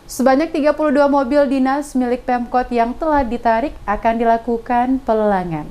Sebanyak 32 mobil dinas milik Pemkot yang telah ditarik akan dilakukan pelelangan.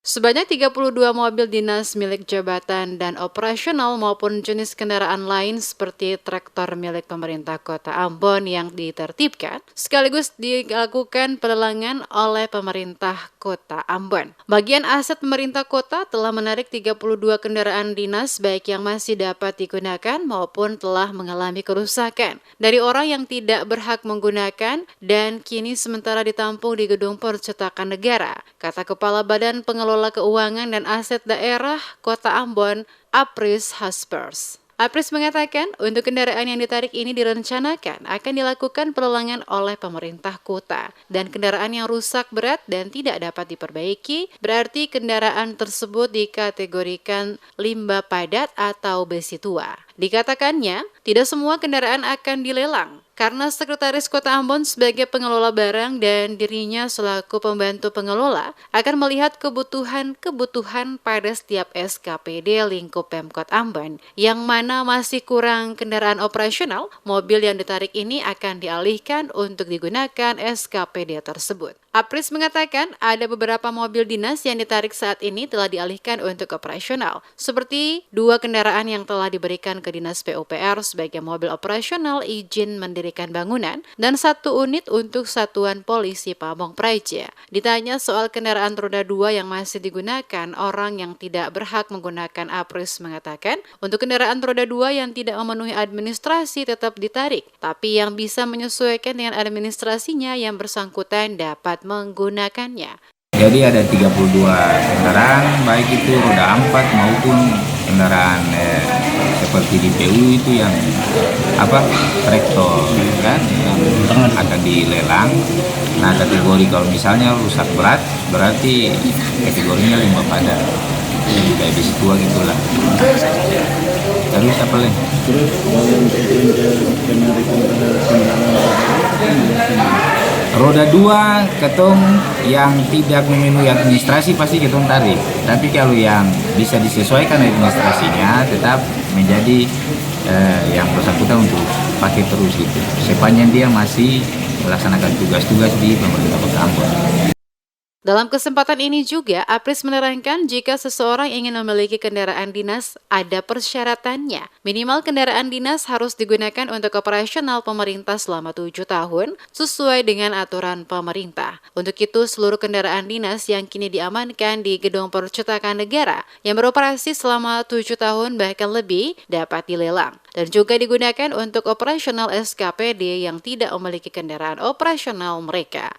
Sebanyak 32 mobil dinas milik jabatan dan operasional maupun jenis kendaraan lain seperti traktor milik pemerintah Kota Ambon yang ditertibkan sekaligus dilakukan pelelangan oleh pemerintah Kota Ambon. Bagian aset pemerintah kota telah menarik 32 kendaraan dinas baik yang masih dapat digunakan maupun telah mengalami kerusakan dari orang yang tidak berhak menggunakan dan kini sementara ditampung di Gedung Percetakan Negara, kata Kepala Badan Pengelola Keuangan dan Aset Daerah Kota Ambon, Apris Haspers. Apris mengatakan untuk kendaraan yang ditarik ini direncanakan akan dilakukan pelelangan oleh pemerintah kota dan kendaraan yang rusak berat dan tidak dapat diperbaiki berarti kendaraan tersebut dikategorikan limbah padat atau besi tua. Dikatakannya, tidak semua kendaraan akan dilelang karena Sekretaris Kota Ambon sebagai pengelola barang dan dirinya selaku pembantu pengelola akan melihat kebutuhan pada setiap SKPD lingkup Pemkot Ambon yang mana masih kurang kendaraan operasional, mobil yang ditarik ini akan dialihkan untuk digunakan SKPD tersebut. Apris mengatakan ada beberapa mobil dinas yang ditarik saat ini telah dialihkan untuk operasional, seperti 2 kendaraan yang telah diberikan ke Dinas PUPR sebagai mobil operasional izin mendirikan bangunan dan 1 unit untuk Satuan Polisi Pamong Praja. Ditanya soal kendaraan roda 2 yang masih digunakan orang yang tidak berhak menggunakan, Apris mengatakan untuk kendaraan roda 2 yang tidak memenuhi administrasi tetap ditarik, tapi yang bisa menyesuaikan dengan administrasinya yang bersangkutan dapat menggunakannya. Jadi ada 32 kendaraan, baik itu roda 4 maupun kendaraan seperti di PU itu yang traktor kan yang akan dilelang. Nah, kategori kalau misalnya rusak berat berarti kategorinya limbah padat. Jadi kayak besi tua gitulah. Terus apa lagi? Terus Roda 2 ketong yang tidak memenuhi administrasi pasti ketong tarik. Tapi kalau yang bisa disesuaikan administrasinya tetap menjadi yang bersangkutan untuk pakai terus gitu. Sepanjang dia masih melaksanakan tugas-tugas di pemerintah Kota Ambon. Dalam kesempatan ini juga, Apris menerangkan jika seseorang ingin memiliki kendaraan dinas, ada persyaratannya. Minimal kendaraan dinas harus digunakan untuk operasional pemerintah selama 7 tahun, sesuai dengan aturan pemerintah. Untuk itu, seluruh kendaraan dinas yang kini diamankan di Gedung Percetakan Negara, yang beroperasi selama 7 tahun bahkan lebih, dapat dilelang. Dan juga digunakan untuk operasional SKPD yang tidak memiliki kendaraan operasional mereka.